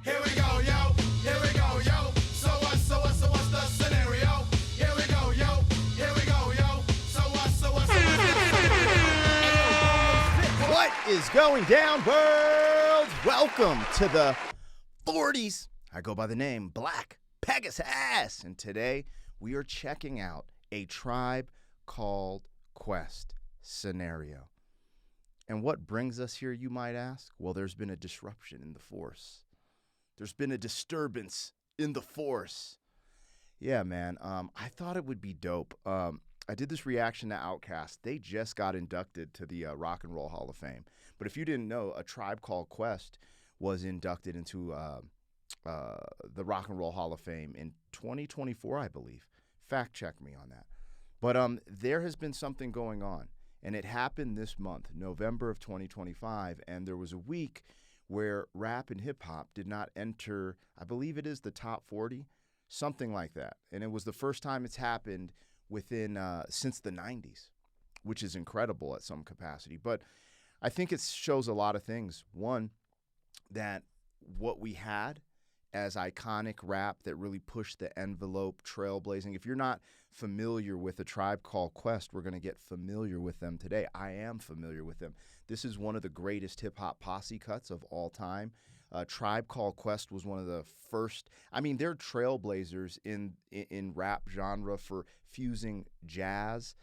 Here we go, yo. Here we go, yo. So what's the scenario? Here we go, yo. Here we go, yo. So what's What is going down, world? Welcome to the 40s. I go by the name Black Pegasus, and today we are checking out a Tribe Called Quest scenario. And what brings us here, you might ask? Well, there's been a disruption in the force. There's been a disturbance in the force. Yeah, man. I thought it would be dope. I did this reaction to Outkast. They just got inducted to the Rock and Roll Hall of Fame. But if you didn't know, a Tribe Called Quest was inducted into the Rock and Roll Hall of Fame in 2024, I believe. Fact check me on that. But there has been something going on, and it happened this month, November of 2025, and there was a week where rap and hip-hop did not enter, I believe it is the top 40, something like that. And it was the first time it's happened within since the 90s, which is incredible at some capacity. But I think it shows a lot of things. One, that what we had as iconic rap that really pushed the envelope, trailblazing. If you're not familiar with A Tribe Called Quest, we're going to get familiar with them today. I am familiar with them. This is one of the greatest hip-hop posse cuts of all time. Tribe Called Quest was one of the first. I mean, they're trailblazers in rap genre for fusing jazz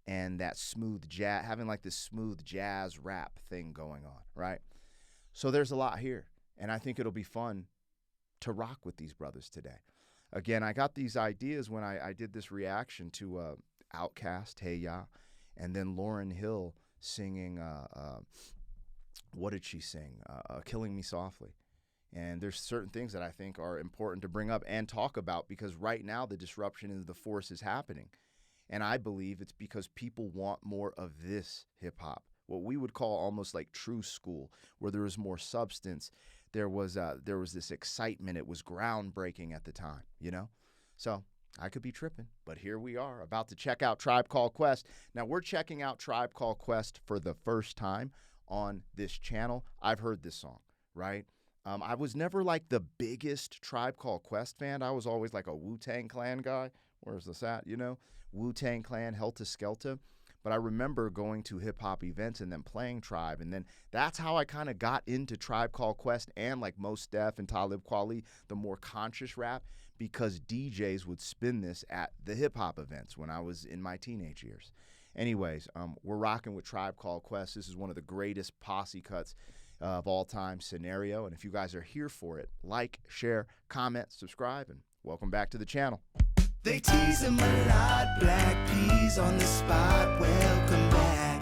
and that smooth jazz, having like this smooth jazz rap thing going on, right? So there's a lot here, and I think it'll be fun to rock with these brothers today. Again, I got these ideas when I did this reaction to Outkast, Hey Ya, and then Lauryn Hill singing, what did she sing? Killing Me Softly. And there's certain things that I think are important to bring up and talk about because right now the disruption in the force is happening. And I believe it's because people want more of this hip-hop, what we would call almost like true school, where there was more substance. There was this excitement. It was groundbreaking at the time, you know? So I could be tripping, but here we are about to check out Tribe Called Quest. Now, we're checking out Tribe Called Quest for the first time on this channel. I've heard this song, right? I was never like the biggest Tribe Called Quest fan. I was always like a Wu-Tang Clan guy. Where's this at, you know? Wu-Tang Clan, Helter Skelter. But I remember going to hip-hop events and then playing Tribe. And then that's how I kind of got into Tribe Called Quest and like Mos Def and Talib Kweli, the more conscious rap, because DJs would spin this at the hip-hop events when I was in my teenage years. Anyways, we're rocking with Tribe Called Quest. This is one of the greatest posse cuts of all time, scenario. And if you guys are here for it, like, share, comment, subscribe, and welcome back to the channel. They tease him a lot, black peas on the spot. Welcome back,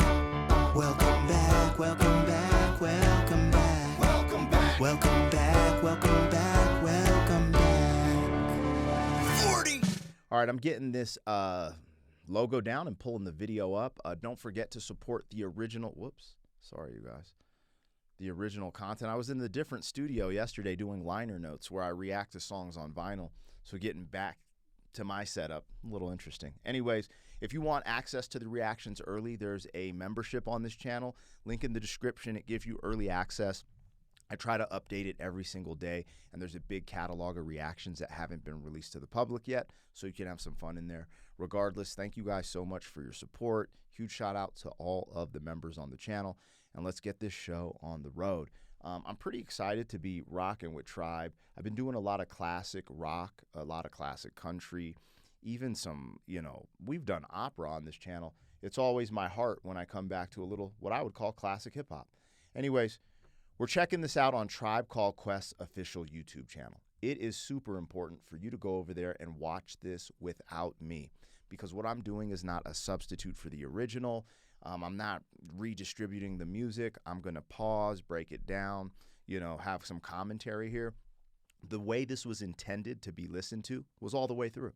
welcome back, welcome back, welcome back, welcome back, welcome back, welcome back, welcome back. 40. All right, I'm getting this logo down and pulling the video up. Don't forget to support the original. Whoops, sorry, you guys. The original content. I was in the different studio yesterday doing liner notes where I react to songs on vinyl. So getting back to my setup, a little interesting. Anyways, if you want access to the reactions early, there's a membership on this channel. Link in the description. It gives you early access. I try to update it every single day, and there's a big catalog of reactions that haven't been released to the public yet, so you can have some fun in there. Regardless, thank you guys so much for your support. Huge shout out to all of the members on the channel, and let's get this show on the road. I'm pretty excited to be rocking with Tribe. I've been doing a lot of classic rock, a lot of classic country, even some, you know, we've done opera on this channel. It's always my heart when I come back to a little, what I would call classic hip hop. Anyways, we're checking this out on Tribe Called Quest's official YouTube channel. It is super important for you to go over there and watch this without me, because what I'm doing is not a substitute for the original. I'm not redistributing the music. I'm going to pause, break it down, you know, have some commentary here. The way this was intended to be listened to was all the way through.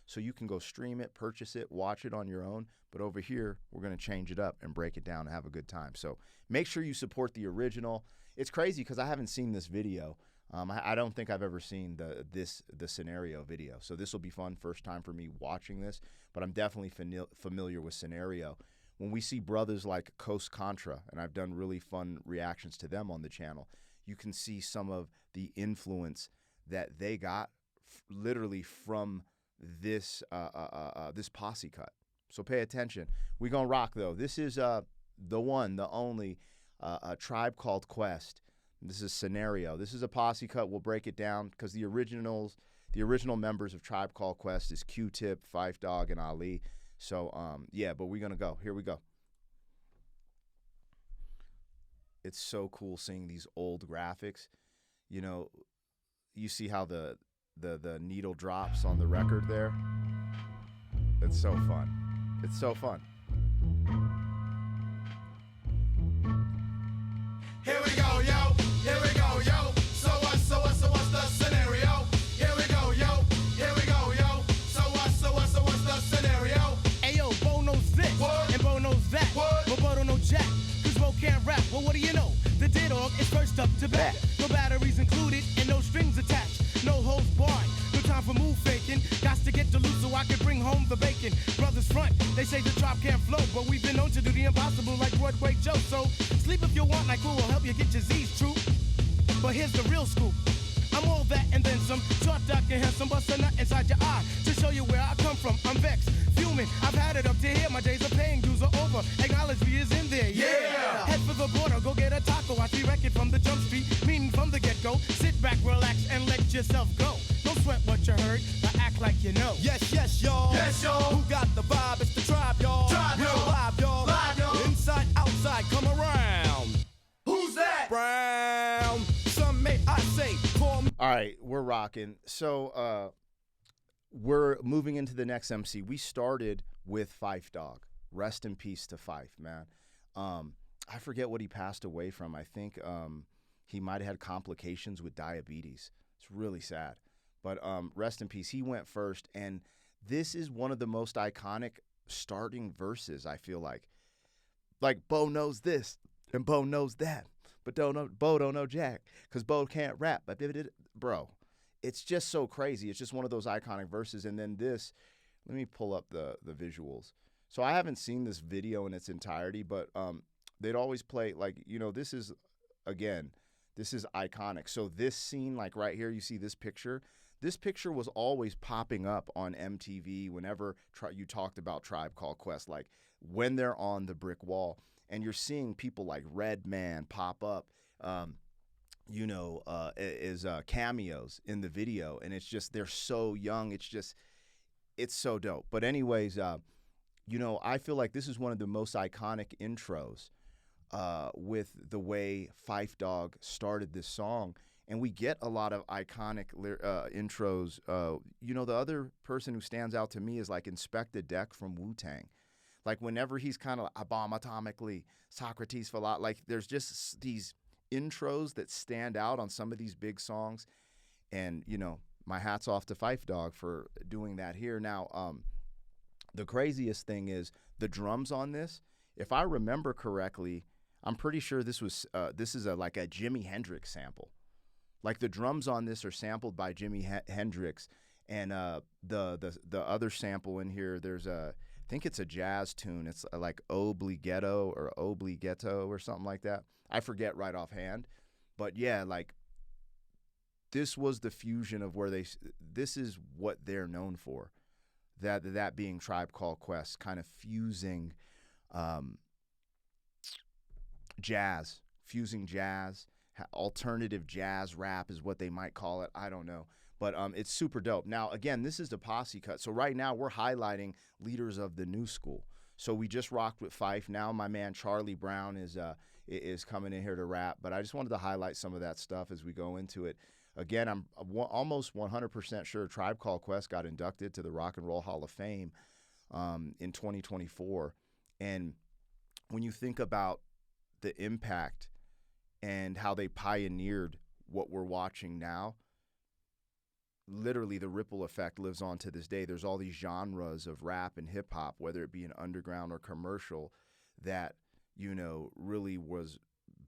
So you can go stream it, purchase it, watch it on your own. But over here, we're going to change it up and break it down and have a good time. So make sure you support the original. It's crazy because I haven't seen this video. I don't think I've ever seen the scenario video. So this will be fun. First time for me watching this. But I'm definitely familiar with scenario. When we see brothers like Coast Contra, and I've done really fun reactions to them on the channel, you can see some of the influence that they got literally from this this posse cut. So pay attention. We gonna rock though. This is the one, the only a Tribe Called Quest. This is Scenario. This is a posse cut. We'll break it down because the original members of Tribe Called Quest is Q-Tip, Phife Dawg, and Ali. So yeah, but we're gonna go. Here we go. It's so cool seeing these old graphics. You know, you see how the needle drops on the record there. It's so fun. It's so fun. Here we go, yo. Here we go, yo. So what's the scenario? Here we go, yo. Here we go, yo. So what's the scenario? Ayo, Bo knows this, What? and Bo knows that. What? But Bo don't know jack, cause Bo can't rap. Well, what do you know? The D-Dog is first up to bat. No batteries included, and no strings attached. No holds barred, no time for move faking. Got to get the loot so I can bring home the bacon. Brothers front, they say the drop can't flow, but we've been known to do the impossible like Broadway Joe. So sleep if you want, like who will help you get your Z's true. But here's the real scoop. I'm all that and then some. Short, dark, and handsome, bust a nut inside your eye to show you where I come from. I'm vexed, fuming. I've had it up to here. My days of paying dues are over. Acknowledge me is in there. Yeah. Head for the border, go get a taco. I see record from the jump street, meaning from the get-go. Sit back, relax, and let yourself go. Don't sweat what you heard, but act like you know. Yes, y'all. Yes, y'all. Who got the vibe? It's the Tribe, y'all. Tribe, Real y'all. live, y'all. Live, y'all. Inside, outside, come around. Who's that? Brown. Some may I say, call me. All right, we're rocking. So we're moving into the next MC. We started with Phife Dawg. Rest in peace to Phife, man. I forget what he passed away from. I think he might have had complications with diabetes. It's really sad. But rest in peace. He went first, and this is one of the most iconic starting verses, I feel like. Like, Bo knows this, and Bo knows that. But Bo don't know jack, because Bo can't rap. But bro, it's just so crazy. It's just one of those iconic verses. And then this, let me pull up the visuals. So I haven't seen this video in its entirety, but they'd always play, like, you know, this is, again, this is iconic. So this scene, like right here, you see this picture. This picture was always popping up on MTV whenever you talked about Tribe Called Quest, like when they're on the brick wall. And you're seeing people like Redman pop up, as cameos in the video. And it's just, they're so young. It's so dope. But anyways, I feel like this is one of the most iconic intros with the way Phife Dawg started this song. And we get a lot of iconic intros. The other person who stands out to me is like Inspector Deck from Wu-Tang. Like whenever he's kind of I bomb atomically, Socrates for a lot, like there's just these intros that stand out on some of these big songs. And, my hat's off to Phife Dawg for doing that here. Now, the craziest thing is the drums on this. If I remember correctly, I'm pretty sure this is like a Jimi Hendrix sample. Like the drums on this are sampled by Jimi Hendrix. And the other sample in here, I think it's a jazz tune. It's like Obbligato or something like that. I forget right offhand. But yeah, like this was the fusion of where this is what they're known for. That being Tribe Called Quest, kind of fusing jazz, alternative jazz rap is what they might call it. I don't know. But it's super dope. Now, again, this is the posse cut. So right now we're highlighting leaders of the new school. So we just rocked with Phife. Now my man Charlie Brown is coming in here to rap. But I just wanted to highlight some of that stuff as we go into it. Again, I'm almost 100% sure Tribe Called Quest got inducted to the Rock and Roll Hall of Fame in 2024. And when you think about the impact and how they pioneered what we're watching now, literally the ripple effect lives on to this day. There's all these genres of rap and hip hop, whether it be an underground or commercial, that, really was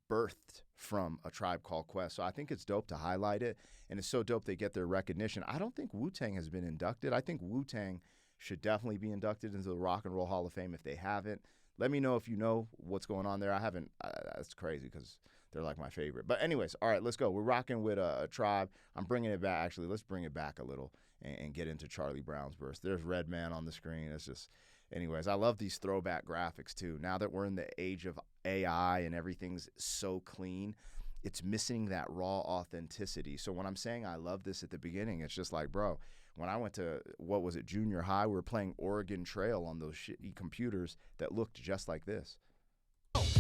birthed from a Tribe Called Quest. So I think it's dope to highlight it, and it's so dope they get their recognition. I don't think Wu-Tang has been inducted. I think Wu-Tang should definitely be inducted into the Rock and Roll Hall of Fame if they haven't. Let me know if you know what's going on there. I haven't. That's crazy because they're like my favorite. But anyways, all right, let's go. We're rocking with a Tribe. I'm bringing it back. Actually, let's bring it back a little and get into Charlie Brown's verse. There's Redman on the screen. It's just, anyways, I love these throwback graphics too. Now that we're in the age of AI and everything's so clean, it's missing that raw authenticity. So when I'm saying I love this at the beginning, it's just like, bro, when I went to, what was it, junior high, we were playing Oregon Trail on those shitty computers that looked just like this.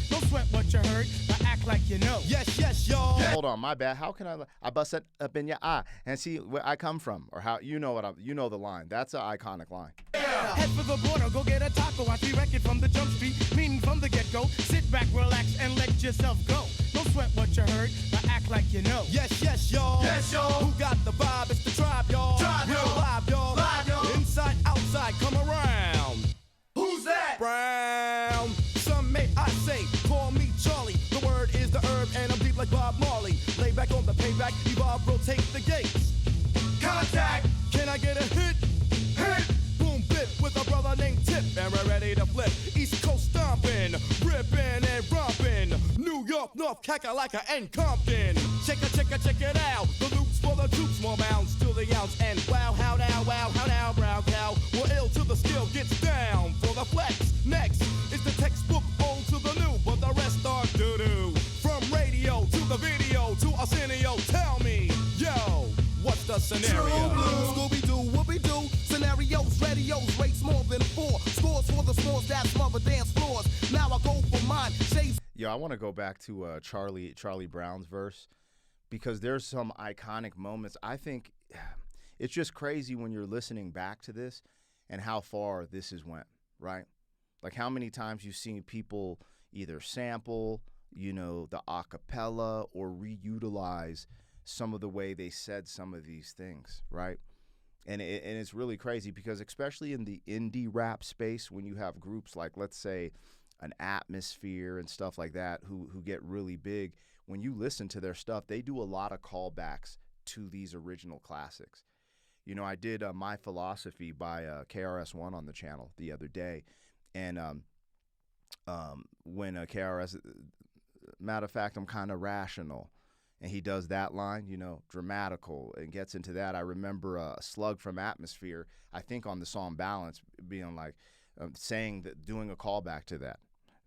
Don't sweat what you heard, but act like you know. Yes, yes, y'all. Hold on, my bad. How can I bust it up in your eye and see where I come from, or how you know the line. That's an iconic line. Head for the border, go get a taco. I wreck it from the jump street, meaning from the get-go. Sit back, relax, and let yourself go. Don't sweat what you heard, but act like you know. Yes, yes, y'all. Yes, y'all. Who got the vibe? It's the Tribe, y'all. Tribe, Real y'all. live, y'all. Live, y'all. Inside, outside, come around. Who's that? Brown. Some may I say, call me Charlie. The word is the herb, and I'm deep like Bob Marley. Lay back on the payback, evolve, rotate the gates. Contact. Can I get a hit? Hit. Boom, bit with a brother named Tip, and we're ready to flip. East Coast stomping, ripping and romping. New York, North, Kakalaka, and Compton. Check it out. The loops for the troops, more bounds to the ounce. And wow, how now, brown cow. We're ill till the skill gets down for the flex. Next is the textbook old to the new, but the rest are doo-doo. From radio to the video to Arsenio, tell me, yo, what's the scenario? Scooby-Doo, whoopie-doo, scenarios, radios, rates more than 4. Scores for the scores that smother dance floors. Now I go for mine, shades. Yo, I want to go back to Charlie Brown's verse because there's some iconic moments. I think it's just crazy when you're listening back to this and how far this has went, right? Like how many times you've seen people either sample, the acapella or reutilize some of the way they said some of these things, right? And it's really crazy because especially in the indie rap space, when you have groups like, let's say, an Atmosphere and stuff like that who get really big, when you listen to their stuff, they do a lot of callbacks to these original classics. I did My Philosophy by KRS-One on the channel the other day, and when KRS, matter of fact, I'm kind of rational, and he does that line, dramatical, and gets into that. I remember a Slug from Atmosphere, I think on the song Balance, being like, saying that, doing a callback to that.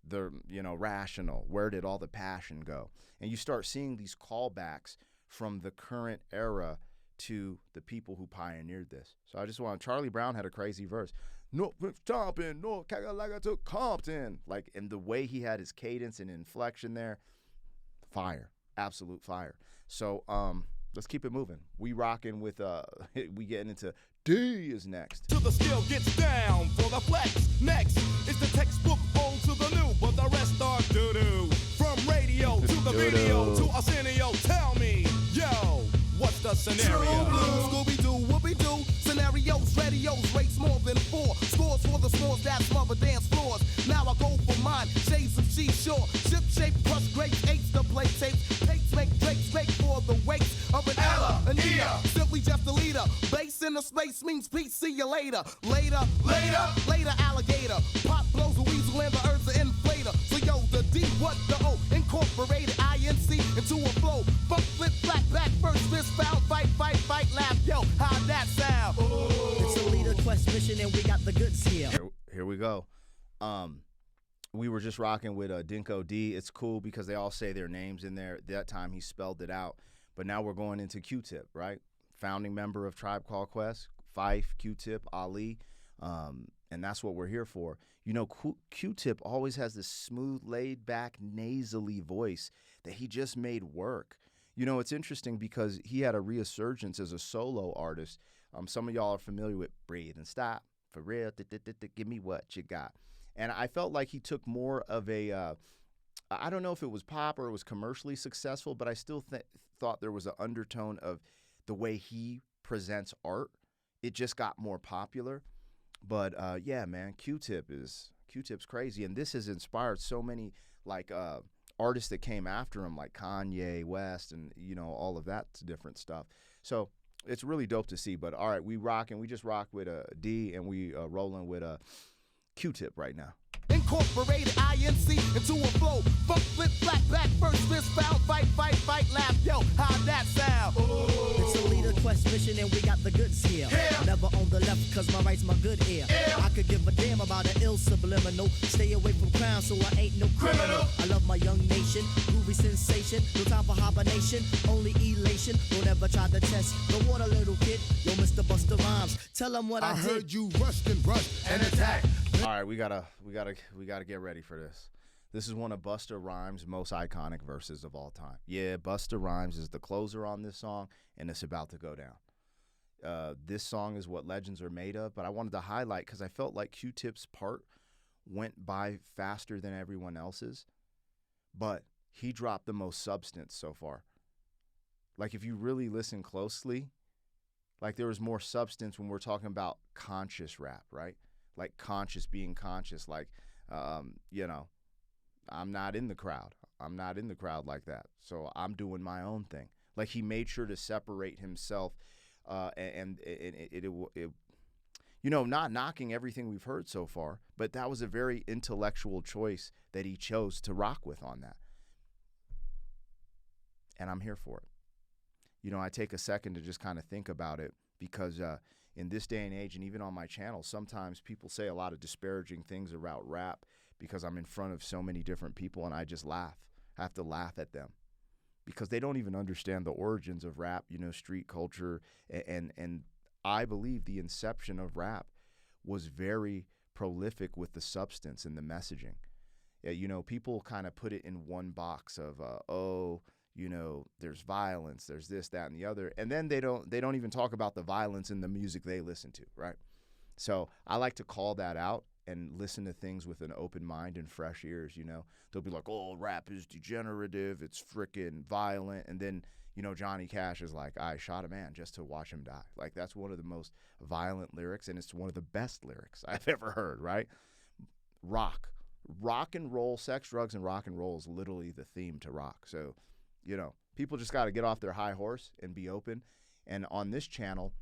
The, rational, where did all the passion go? And you start seeing these callbacks from the current era to the people who pioneered this. So I just want, Charlie Brown had a crazy verse. No, stomping, no, Kakalaka to Compton. Like, and the way he had his cadence and inflection there, fire, absolute fire. So let's keep it moving. We rocking with, we getting into D is next. Till the skill gets down for the flex. Next is the textbook old to the new, but the rest are doo-doo. From radio to the video to Arsenio, tell me, yo, what's the scenario? Scooby-Doo, whoopie-doo, scenarios, radios, rates more than 4. Scores for the scores that smother dance floors. Now I go for mine, shades of seashore. Ship shape, crush grapes, eights to play tapes. Takes make drakes, make for the wakes of an Ella, an Ea. Simply just a leader. Base in the space means peace, see you later. Later, alligator. Pop blows a weasel and the earth's an inflator. So yo, the D, what the O? Incorporated INC into a flow. Funk, flip, flat, back, first, fist, foul, fight, laugh. Yo, how'd that sound? It's a leader quest mission and we got the goods here. Here we go. We were just rocking with Dinco D. It's cool because they all say their names in there. That time he spelled it out. But now we're going into Q-Tip, right? Founding member of Tribe Called Quest, Phife, Q-Tip, Ali. And that's what we're here for. Q-Tip always has this smooth, laid-back, nasally voice that he just made work. It's interesting because he had a resurgence as a solo artist. Some of y'all are familiar with Breathe and Stop, For Real, Give Me What You Got. And I felt like he took more of a, I don't know if it was pop or it was commercially successful, but I still thought there was an undertone of the way he presents art. It just got more popular. But yeah, man, Q-Tip's crazy. And this has inspired so many artists that came after him, like Kanye West and, all of that different stuff. So it's really dope to see. But all right, we just rock with D and we rolling with Q-Tip right now. incorporated INC into a flow. Funk, flip, flat, back, first, fist, foul, fight, fight, fight, laugh. Yo, how'd that sound? It's a leader quest mission and we got the goods here. Never on the left cause my right's my good ear. I could give a damn about an ill subliminal. Stay away from crime so I ain't no criminal. I love my young nation, groovy sensation. No time for hibernation, only elation. Don't ever try to test the water, little kid. Yo, Mr. Busta Rhymes, tell him what I did. heard you rushed and attacked. All right, we gotta get ready for this. This is one of Busta Rhymes' most iconic verses of all time. Yeah, Busta Rhymes is the closer on this song, and it's about to go down. This song is what legends are made of, but I wanted to highlight because I felt like Q-Tip's part went by faster than everyone else's, but he dropped the most substance so far. Like, if you really listen closely, like, there was more substance when we're talking about conscious rap, right? Like, conscious being conscious, like, you know, I'm not in the crowd. I'm not in the crowd like that. So I'm doing my own thing. Like, he made sure to separate himself and you know, not knocking everything we've heard so far, but that was a very intellectual choice that he chose to rock with on that. And I'm here for it. You know, I take a second to just kind of think about it because in this day and age, and even on my channel, sometimes people say a lot of disparaging things about rap because I'm in front of so many different people, and I just laugh. I have to laugh at them because they don't even understand the origins of rap, you know, street culture. And I believe the inception of rap was very prolific with the substance and the messaging. You know, people kind of put it in one box of, you know, there's violence, there's this, that, and the other. And then they don't even talk about the violence in the music they listen to, right? So I like to call that out and listen to things with an open mind and fresh ears, you know. They'll be like, oh, rap is degenerative, it's freaking violent. And then, you know, Johnny Cash is like, I shot a man just to watch him die. Like, that's one of the most violent lyrics, and it's one of the best lyrics I've ever heard, right? Rock and roll, sex, drugs, and rock and roll is literally the theme to rock. So, you know, people just got to get off their high horse and be open. And on this channel,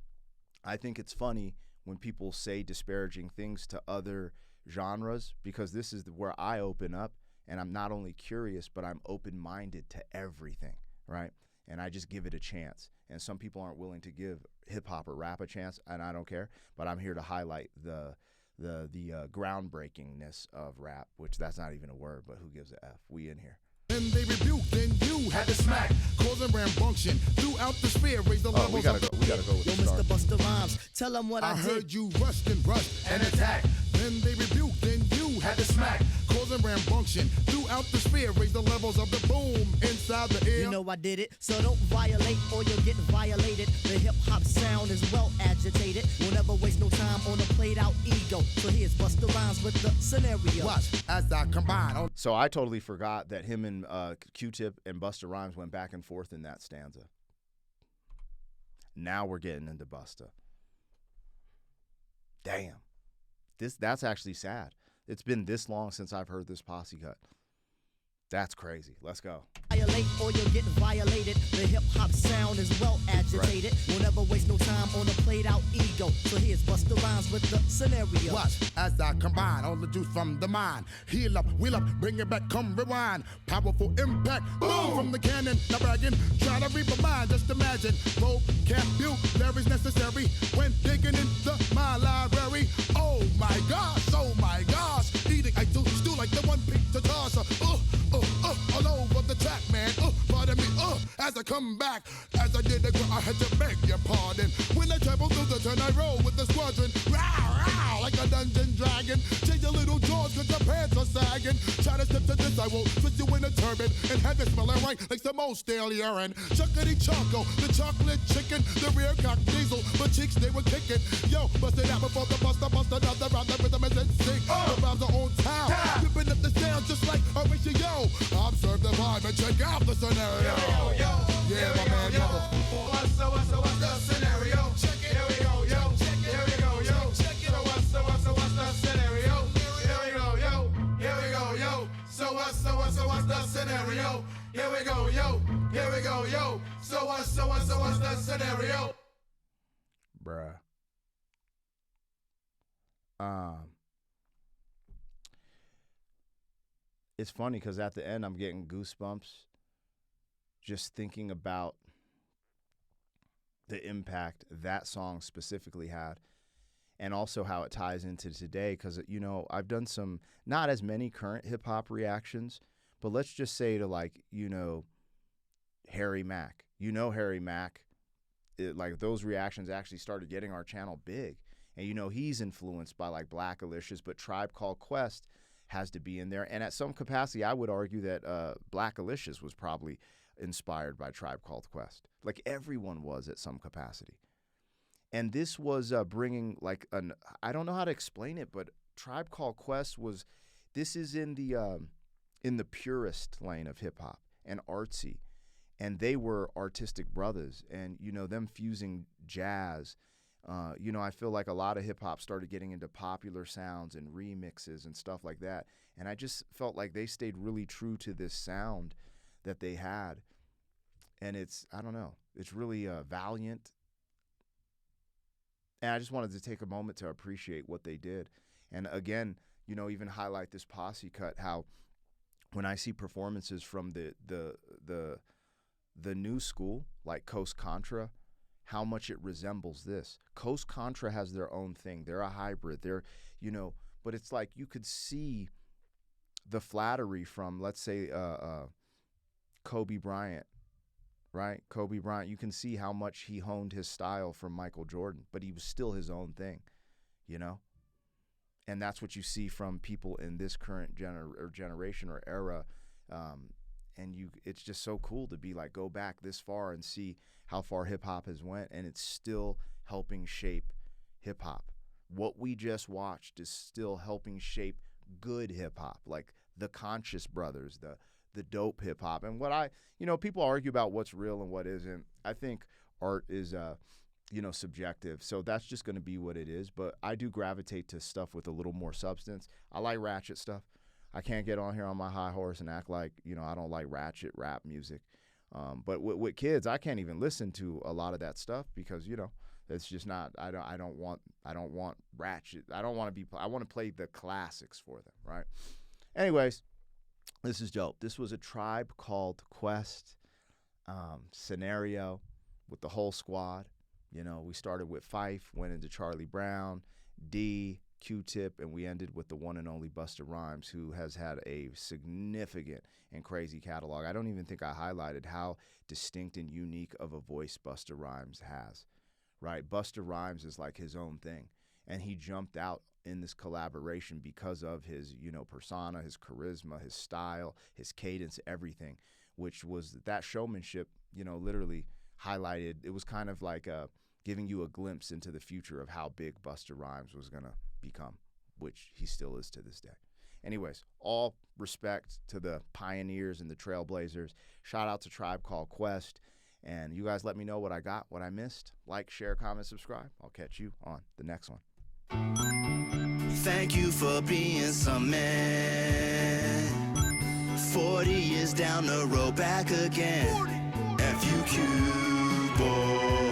I think it's funny when people say disparaging things to other genres, because this is where I open up, and I'm not only curious, but I'm open-minded to everything, right? And I just give it a chance. And some people aren't willing to give hip-hop or rap a chance, and I don't care, but I'm here to highlight the groundbreakingness of rap, which that's not even a word, but who gives a F? We in here. And they rebuked, and you had to smack, causing rambunctious throughout the sphere. Raise the levels. We gotta go with Yo, the start. Mr. Busta Rhymes, tell him what I did. heard you rushed and attacked. Then they rebuked, and you had to smack, causing rambunctious throughout the sphere. Raise the levels of the boom inside the air. You know I did it, so don't violate or you'll get violated. The hip-hop sound is well agitated. We'll never waste no time on a played-out ego. So here's Busta Rhymes with the scenario. Watch as I combine. So I totally forgot that him and Q-Tip and Busta Rhymes went back and forth in that stanza. Now we're getting into Busta. Damn. That's actually sad. It's been this long since I've heard this posse cut. That's crazy. Let's go. Violate or you'll get violated. The hip-hop sound is well agitated. We'll never waste no time on a played-out ego. So here's Busta Rhymes with the scenario. Watch as I combine all the juice from the mind. Heal up, wheel up, bring it back, come rewind. Powerful impact, boom from the cannon. Now bragging, try to reap a mind. Just imagine, vocabulary's necessary when digging into my library. Oh my gosh, eating I do stew like the one pizza tosser. All over the track, man. Pardon me, as I come back, as I did the ground, I had to beg your pardon. When I travel through the turn, I roll with the squadron. Row, like a dungeon dragon. Change your little jaws, cause your pants are sagging. Try to step to this, I will twist you in a turban and have it smelling right like some old stale urine. Chuckity choco, the chocolate chicken, the rear cock diesel, but cheeks they were kicking. Yo, bust it out before the bust another round. The rhythm is in sync. The rhymes are on time. Ripping up the sound just like a ratio. Observe the vibe and check out the scenario. Yeah, my man, What's the scenario? Check it. Here we go, yo. Check it. Here we go, yo. Check it. What's the scenario? Here we go, yo. Here we go, yo. So what's the scenario? Here we go, yo. Here we go, yo. So what's the scenario? Bruh. it's funny because at the end I'm getting goosebumps just thinking about the impact that song specifically had, and also how it ties into today. Because, you know, I've done some, not as many current hip hop reactions, but let's just say to, like, you know, Harry Mack. You know, Harry Mack, like those reactions actually started getting our channel big. And, you know, he's influenced by like Black Alicious, but Tribe Called Quest has to be in there. And at some capacity, I would argue that Black Alicious was probably inspired by Tribe Called Quest. Like everyone was at some capacity. And this was bringing like I don't know how to explain it, but Tribe Called Quest was, this is in the purist lane of hip hop and artsy. And they were artistic brothers, and, you know, them fusing jazz. You know, I feel like a lot of hip hop started getting into popular sounds and remixes and stuff like that. And I just felt like they stayed really true to this sound that they had. And it's, I don't know, it's really valiant. And I just wanted to take a moment to appreciate what they did. And again, you know, even highlight this posse cut, how when I see performances from the new school, like Coast Contra, how much it resembles this. Coast Contra has their own thing. They're a hybrid. They're, you know, but it's like you could see the flattery from, let's say, Kobe Bryant, right? Kobe Bryant, you can see how much he honed his style from Michael Jordan, but he was still his own thing, you know? And that's what you see from people in this current generation or era. And it's just so cool to be like, go back this far and see how far hip hop has went, and it's still helping shape hip hop. What we just watched is still helping shape good hip hop, like the Conscious Brothers, the dope hip hop. And what people argue about what's real and what isn't. I think art is, subjective. So that's just going to be what it is. But I do gravitate to stuff with a little more substance. I like ratchet stuff. I can't get on here on my high horse and act like, you know, I don't like ratchet rap music. But with kids, I can't even listen to a lot of that stuff because, you know, it's just not, I don't want ratchet. I want to play the classics for them, right? Anyways, this is dope. This was a Tribe Called Quest scenario with the whole squad. You know, we started with Phife, went into Charlie Brown, D, Q-Tip, and we ended with the one and only Busta Rhymes, who has had a significant and crazy catalog. I don't even think I highlighted how distinct and unique of a voice Busta Rhymes has, right? Busta Rhymes is like his own thing, and he jumped out in this collaboration because of his, you know, persona, his charisma, his style, his cadence, everything, which was that showmanship, you know, literally highlighted. It was kind of like giving you a glimpse into the future of how big Busta Rhymes was going to become, which he still is to this day. Anyways, all respect to the pioneers and the trailblazers. Shout out to Tribe Called Quest. And you guys let me know what I got, what I missed. Like, share, comment, subscribe. I'll catch you on the next one. Thank you for being some man. 40 years down the road, back again. FUQ, boy.